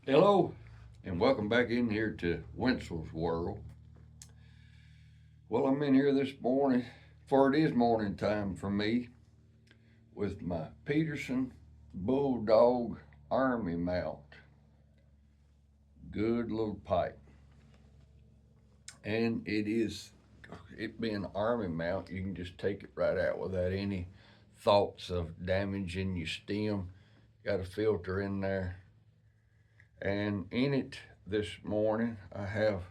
Hello, and welcome back in here to Winsel's World. Well, I'm in here this morning, for it is morning time for me, with my Peterson Bulldog Army mount. Good little pipe. And it being Army mount, you can just take it right out without any thoughts of damaging your stem. Got a filter in there. And in it this morning, I have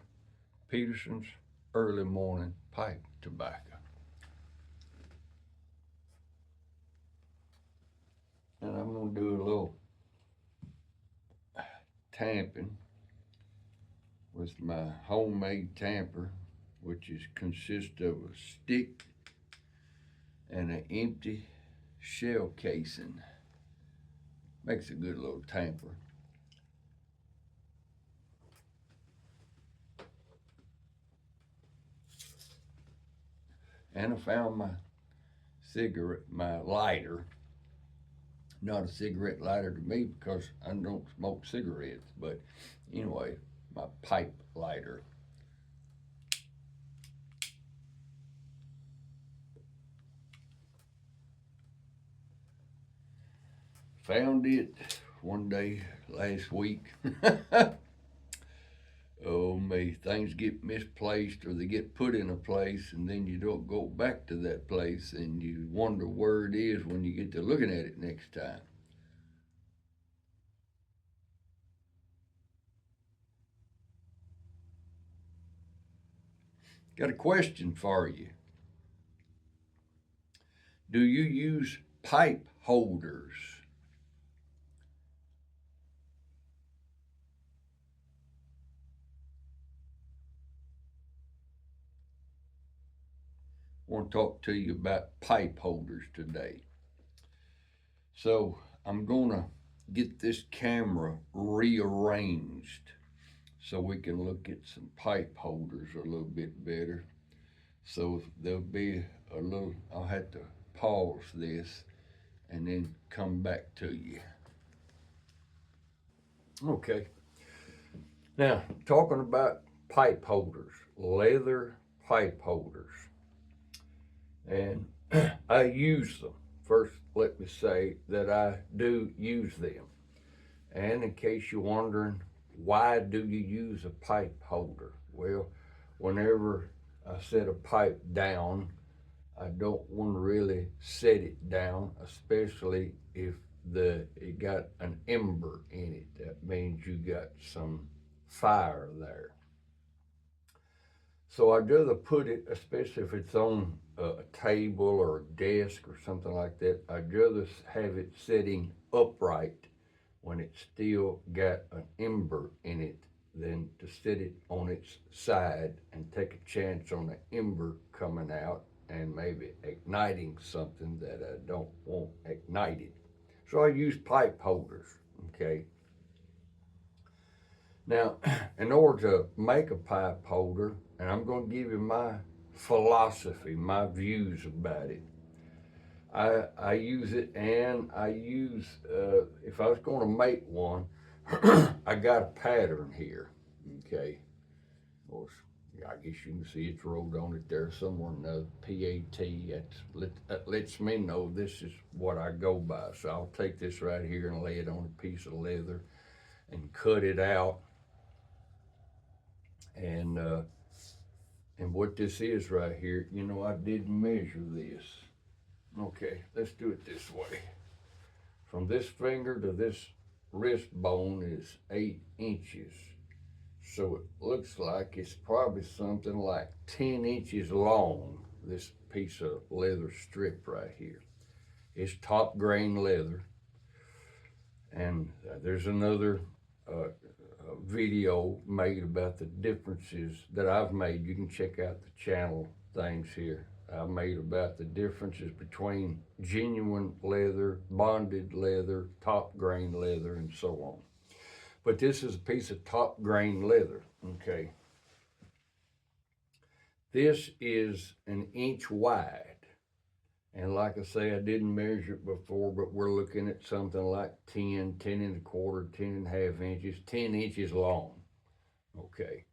Peterson's early morning pipe tobacco. And I'm going to do a little tamping with my homemade tamper, which consists of a stick and an empty shell casing. Makes a good little tamper. And I found my lighter. Not a cigarette lighter to me because I don't smoke cigarettes, but anyway, my pipe lighter. Found it one day last week. Oh me, things get misplaced or they get put in a place and then you don't go back to that place and you wonder where it is when you get to looking at it next time. Got a question for you. Do you use pipe holders? I want to talk to you about pipe holders today. So I'm going to get this camera rearranged so we can look at some pipe holders a little bit better. So there'll be I'll have to pause this and then come back to you. Okay. Now, talking about pipe holders, leather pipe holders. And I use them. First, let me say that I do use them. And in case you're wondering, why do you use a pipe holder? Well, whenever I set a pipe down, I don't want to really set it down, especially if it got an ember in it. That means you got some fire there. So I'd rather put it, especially if it's on a table or a desk or something like that, I'd rather have it sitting upright when it's still got an ember in it than to sit it on its side and take a chance on the ember coming out and maybe igniting something that I don't want ignited. So I use pipe holders, okay? Now, in order to make a pipe holder, and I'm going to give you my philosophy, my views about it. I use it, and if I was going to make one, I got a pattern here, okay? Of course, I guess you can see it's rolled on it there somewhere in the PAT. That lets me know this is what I go by. So I'll take this right here and lay it on a piece of leather and cut it out. And what this is right here, I did measure this. Okay, let's do it this way. From this finger to this wrist bone is 8 inches. So it looks like it's probably something like 10 inches long, this piece of leather strip right here. It's top grain leather. And there's another video made about the differences that I've made. You can check out the channel things here. I made about the differences between genuine leather, bonded leather, top grain leather, and so on. But this is a piece of top grain leather, okay? This is an inch wide, And like I say, I didn't measure it before, but we're looking at something like 10, 10 and a quarter, 10 and a half inches, 10 inches long. Okay.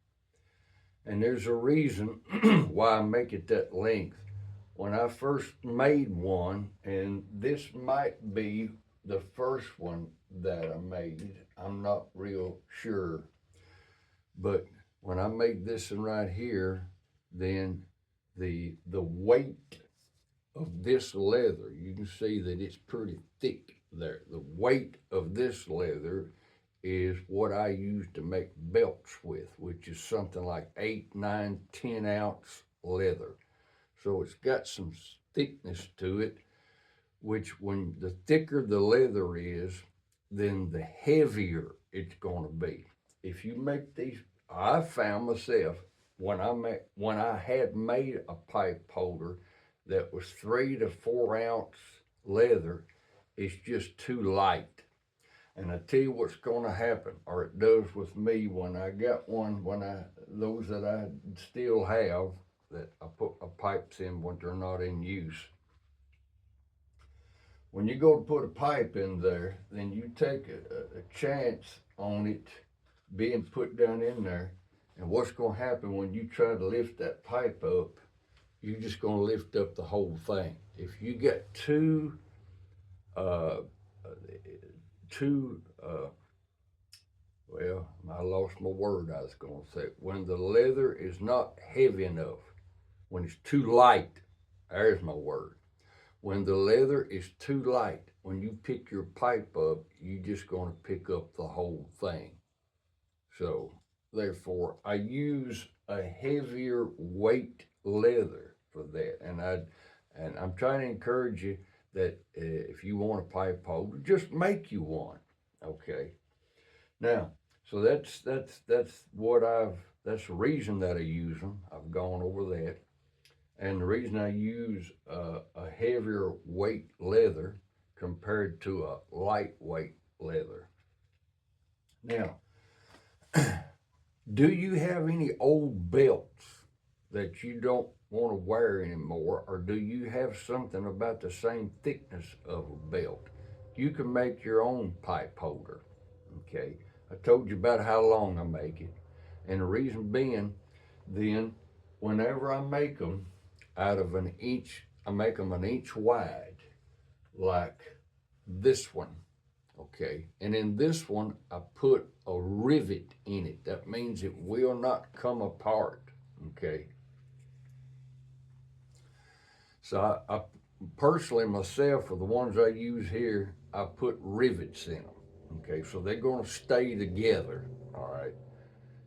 And there's a reason why I make it that length. When I first made one, and this might be the first one that I made, I'm not real sure. But when I made this one right here, then the weight of this leather, you can see that it's pretty thick there. The weight of this leather is what I use to make belts with, which is something like 8, 9, 10 ounce leather. So it's got some thickness to it, which when the thicker the leather is, then the heavier it's going to be. If you make these, I found myself when I had made a pipe holder that was 3 to 4 ounce leather, it's just too light. And I tell you what's going to happen, or it does with me when I got one, those that I still have, that I put my pipes in when they're not in use. When you go to put a pipe in there, then you take a chance on it being put down in there. And what's going to happen when you try to lift that pipe up, you're just going to lift up the whole thing. If you get uh, well, I lost my word I was going to say. When the leather is not heavy enough, when it's too light, there's my word. When the leather is too light, when you pick your pipe up, you're just going to pick up the whole thing. So, therefore, I use a heavier weight leather for that. And I'm trying to encourage you that if you want a pipe holder, just make you one. Okay. Now, so that's the reason that I use them. I've gone over that. And the reason I use a heavier weight leather compared to a lightweight leather. Now, do you have any old belts that you don't want to wear anymore, or do you have something about the same thickness of a belt? You can make your own pipe holder. Okay, I told you about how long I make it, and the reason being, then whenever I make them out of an inch, I make them an inch wide, like this one. Okay, and in this one, I put a rivet in it. That means it will not come apart. Okay, so I personally myself, for the ones I use here, I put rivets in them. Okay, so they're going to stay together. All right.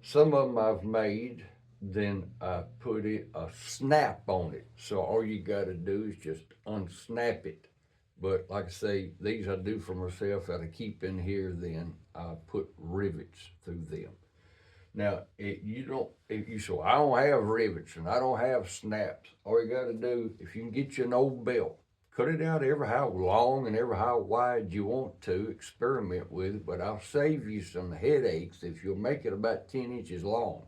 Some of them I've made, then I put a snap on it. So all you got to do is just unsnap it. But like I say, these I do for myself that I keep in here, then I put rivets through them. Now, so I don't have rivets and I don't have snaps. All you got to do, if you can get you an old belt, cut it out every how long and every how wide you want to, experiment with it, but I'll save you some headaches if you'll make it about 10 inches long,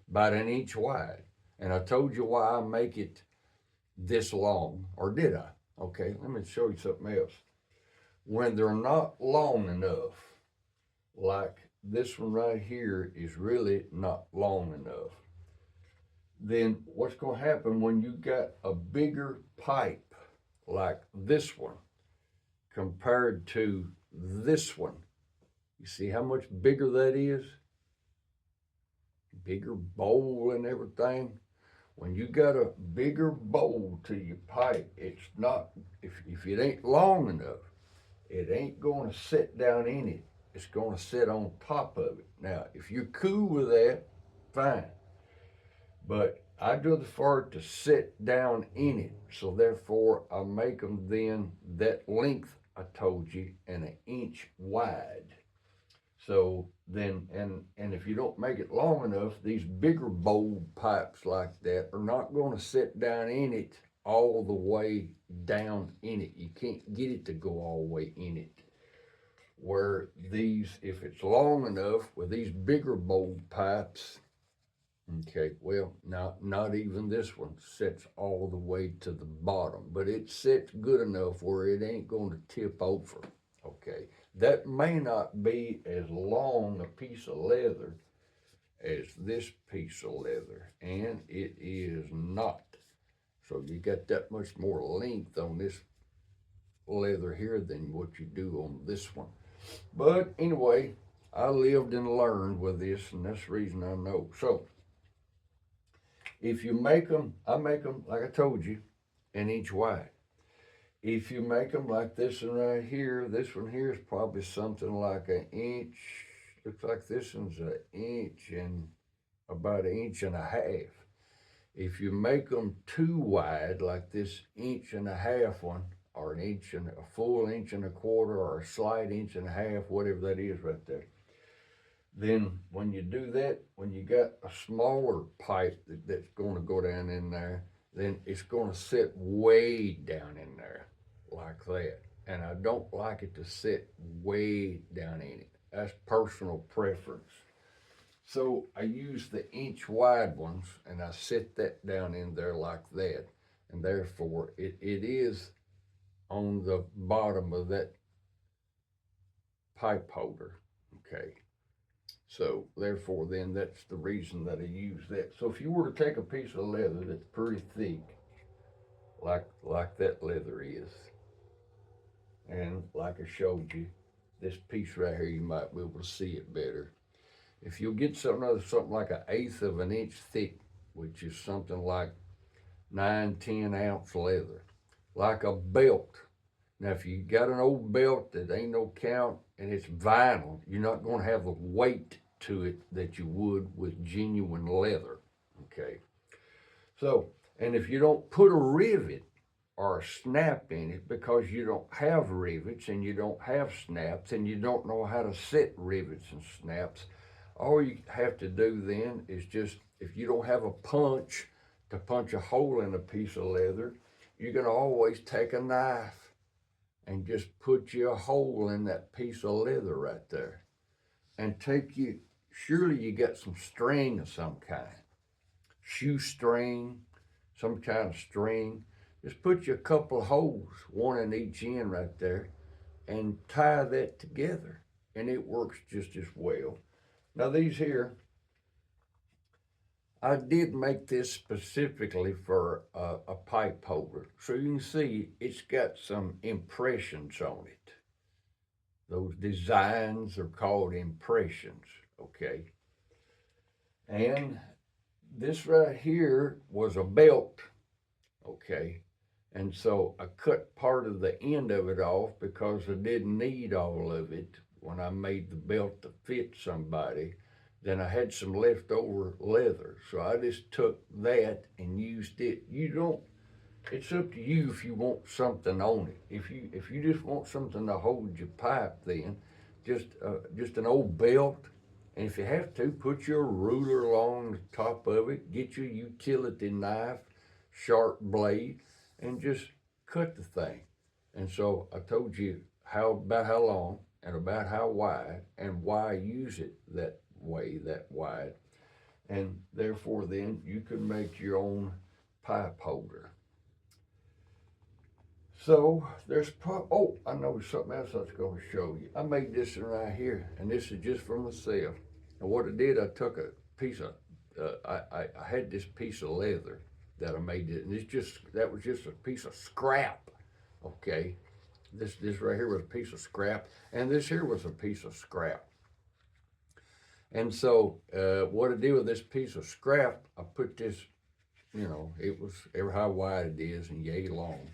about an inch wide. And I told you why I make it this long, or did I? Okay, let me show you something else. When they're not long enough, like this one right here is really not long enough, then what's going to happen when you got a bigger pipe like this one compared to this one? You see how much bigger that is? Bigger bowl and everything. When you got a bigger bowl to your pipe, it's not, if it ain't long enough, it ain't going to sit down in it. It's going to sit on top of it. Now, if you're cool with that, fine. But I'd rather for it to sit down in it. So therefore, I make them then that length I told you, and an inch wide. So then, and if you don't make it long enough, these bigger bowl pipes like that are not going to sit down in it all the way down in it. You can't get it to go all the way in it. Where these, if it's long enough with these bigger bowl pipes, Okay, well, not even this one sets all the way to the bottom, but it sits good enough where it ain't going to tip over. Okay, that may not be as long a piece of leather as this piece of leather, and it is not. So you got that much more length on this leather here than what you do on this one. But anyway, I lived and learned with this, and that's the reason I know. So if you make them, I make them like I told you, an inch wide. If you make them like this one right here, this one here is probably something like an inch. Looks like this one's an inch and about an inch and a half. If you make them too wide, like this inch and a half one, or an inch and a full inch and a quarter, or a slight inch and a half, whatever that is right there, then when you do that, when you got a smaller pipe that's going to go down in there, then it's going to sit way down in there like that. And I don't like it to sit way down in it. That's personal preference. So I use the inch wide ones and I sit that down in there like that. And therefore it is on the bottom of that pipe holder. Okay. So therefore then that's the reason that I use that. So if you were to take a piece of leather that's pretty thick, like that leather is, and like I showed you, this piece right here, you might be able to see it better. If you'll get something like an eighth of an inch thick, which is something like 9-10 ounce leather, like a belt. Now, if you got an old belt that ain't no count and it's vinyl, you're not going to have the weight to it that you would with genuine leather. Okay. So, and if you don't put a rivet or a snap in it because you don't have rivets and you don't have snaps and you don't know how to set rivets and snaps, all you have to do then is just, if you don't have a punch to punch a hole in a piece of leather, you can always take a knife and just put you a hole in that piece of leather right there. And surely you got some string of some kind, shoestring, some kind of string. Just put you a couple of holes, one in each end right there, and tie that together. And it works just as well. Now these here, I did make this specifically for a pipe holder. So you can see it's got some impressions on it. Those designs are called impressions, okay? And this right here was a belt, okay? And so I cut part of the end of it off because I didn't need all of it when I made the belt to fit somebody. Then I had some leftover leather. So I just took that and used it. It's up to you if you want something on it. If you just want something to hold your pipe, then just an old belt. And if you have to, put your ruler along the top of it, get your utility knife, sharp blade, and just cut the thing. And so I told you about how long and about how wide and why I use it that way, that wide. And therefore then you can make your own pipe holder. So I know something else I was going to show you. I made this one right here, and this is just for myself. And what I did, I took a piece of, I had this piece of leather that I made it, and that was just a piece of scrap. Okay, this right here was a piece of scrap, and this here was a piece of scrap. And so what I did with this piece of scrap, I put this, it was ever how wide it is and yay long.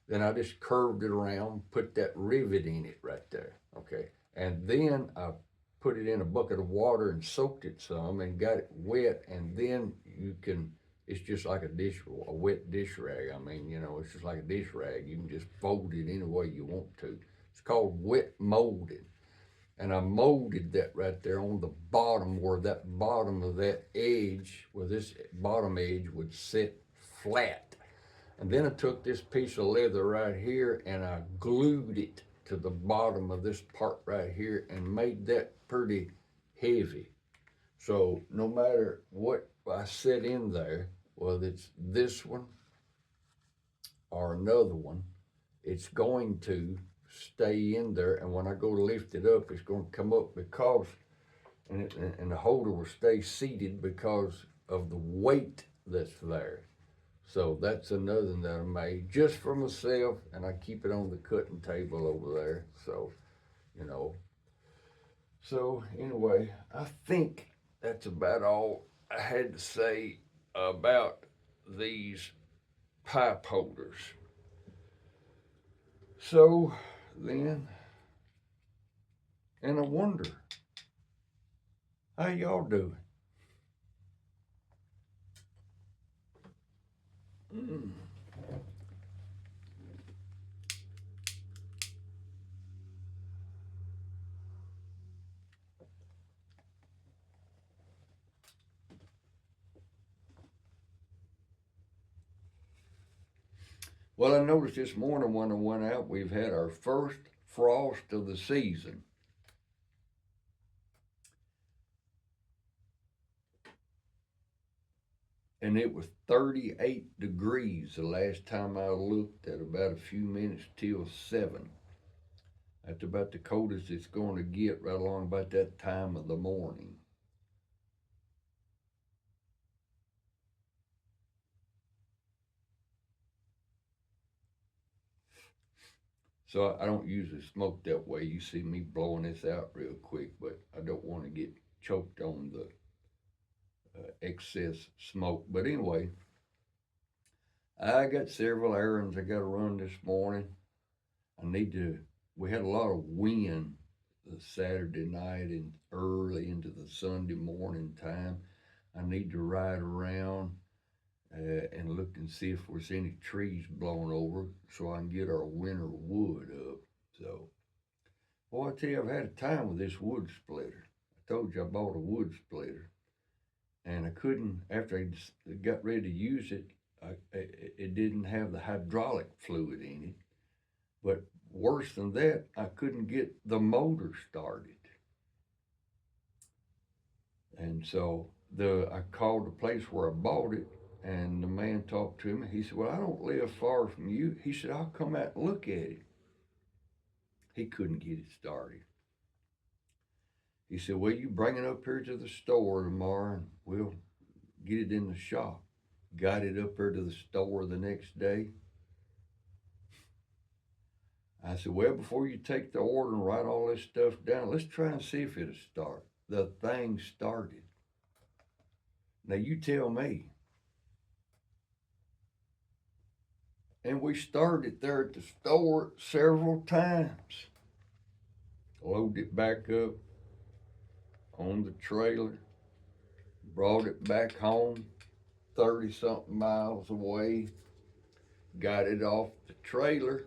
Then I just curved it around, put that rivet in it right there, okay? And then I put it in a bucket of water and soaked it some and got it wet, and then it's just like a wet dish rag. I mean, it's just like a dish rag. You can just fold it any way you want to. It's called wet molding. And I molded that right there on the bottom where that bottom of that edge, where this bottom edge would sit flat. And then I took this piece of leather right here and I glued it to the bottom of this part right here and made that pretty heavy. So no matter what I set in there, whether it's this one or another one, it's going to stay in there. And when I go to lift it up, it's going to come up because, and the holder will stay seated because of the weight that's there. So that's another one that I made just for myself, and I keep it on the cutting table over there. So, you know. So anyway, I think that's about all I had to say about these pipe holders. So then, and I wonder, how y'all doing? Mm. Well, I noticed this morning when I went out, we've had our first frost of the season. And it was 38 degrees the last time I looked at about a few minutes till 7. That's about the coldest it's going to get right along about that time of the morning. So I don't usually smoke that way. You see me blowing this out real quick, but I don't want to get choked on the excess smoke. But anyway, I got several errands I got to run this morning. We had a lot of wind Saturday night and early into the Sunday morning time. I need to ride around and look and see if there's any trees blown over so I can get our winter wood up. So, boy, I tell you, I've had a time with this wood splitter. I told you I bought a wood splitter, and I couldn't, after I got ready to use it, it didn't have the hydraulic fluid in it. But worse than that, I couldn't get the motor started. And so I called the place where I bought it, and the man talked to me. He said, "Well, I don't live far from you." He said, "I'll come out and look at it." He couldn't get it started. He said, "Well, you bring it up here to the store tomorrow, and we'll get it in the shop." Got it up there to the store the next day. I said, "Well, before you take the order and write all this stuff down, let's try and see if it'll start." The thing started. Now you tell me. And we started there at the store several times. Loaded it back up on the trailer, brought it back home 30 something miles away, got it off the trailer,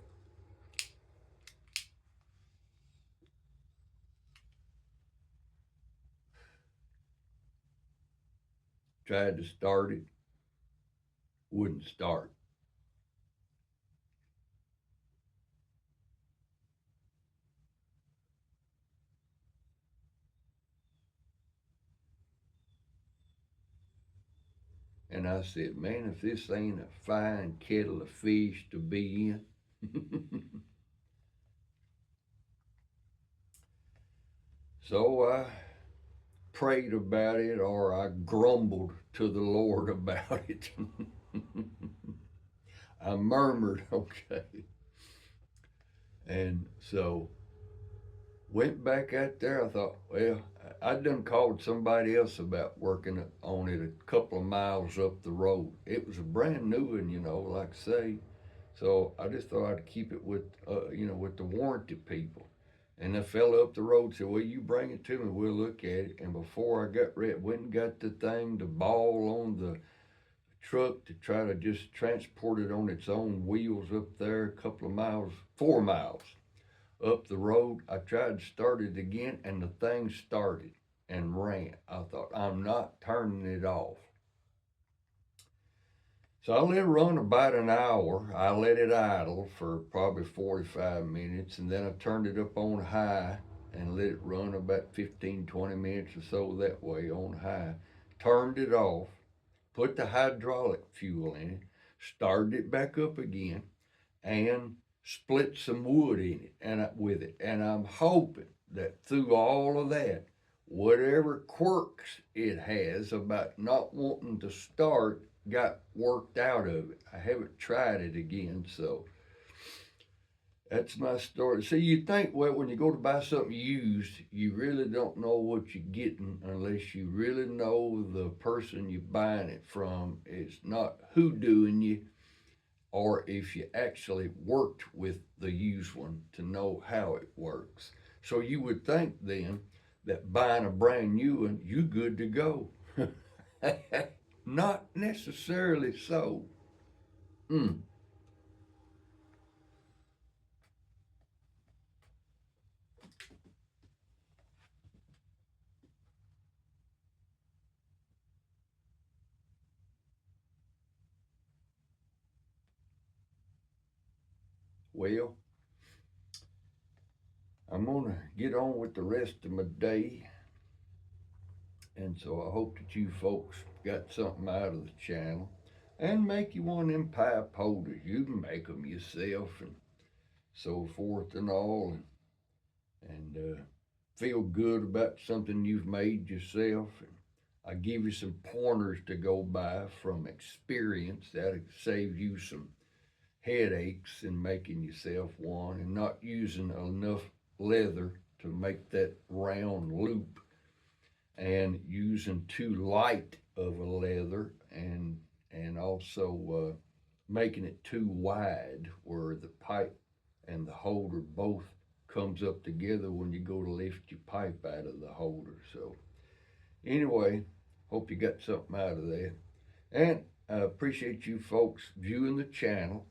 tried to start it, wouldn't start. And I said, "Man, if this ain't a fine kettle of fish to be in." So I prayed about it, or I grumbled to the Lord about it. I murmured, okay. And so went back out there. I thought, well, I done called somebody else about working on it a couple of miles up the road. It was a brand new one, like I say. So I just thought I'd keep it with the warranty people. And the fella up the road said, "Well, you bring it to me, we'll look at it." And before I got ready, went and got the thing, the ball on the truck to try to just transport it on its own wheels up there a couple of miles, 4 miles up the road. I tried to start it again, and the thing started and ran. I thought, I'm not turning it off. So I let it run about an hour. I let it idle for probably 45 minutes, and then I turned it up on high and let it run about 15-20 minutes or so that way on high. Turned it off, put the hydraulic fuel in it, started it back up again, and split some wood in it and with it. And I'm hoping that through all of that, whatever quirks it has about not wanting to start got worked out of it. I haven't tried it again, so that's my story. See, you think, well, when you go to buy something used, you really don't know what you're getting unless you really know the person you're buying it from. It's not hoodooing you, or if you actually worked with the used one to know how it works. So you would think then that buying a brand new one, you good to go. Not necessarily so. Mm. Well, I'm gonna get on with the rest of my day, and so I hope that you folks got something out of the channel, and make you one of them pipe holders. You can make them yourself and so forth and all, and feel good about something you've made yourself. And I give you some pointers to go by from experience that'll save you some headaches in making yourself one, and not using enough leather to make that round loop, and using too light of a leather, and also making it too wide where the pipe and the holder both comes up together when you go to lift your pipe out of the holder. So anyway, hope you got something out of that, and I appreciate you folks viewing the channel,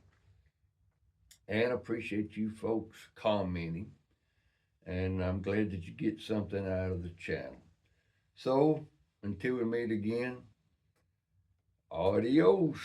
and appreciate you folks commenting, and I'm glad that you get something out of the channel. So until we meet again, adios.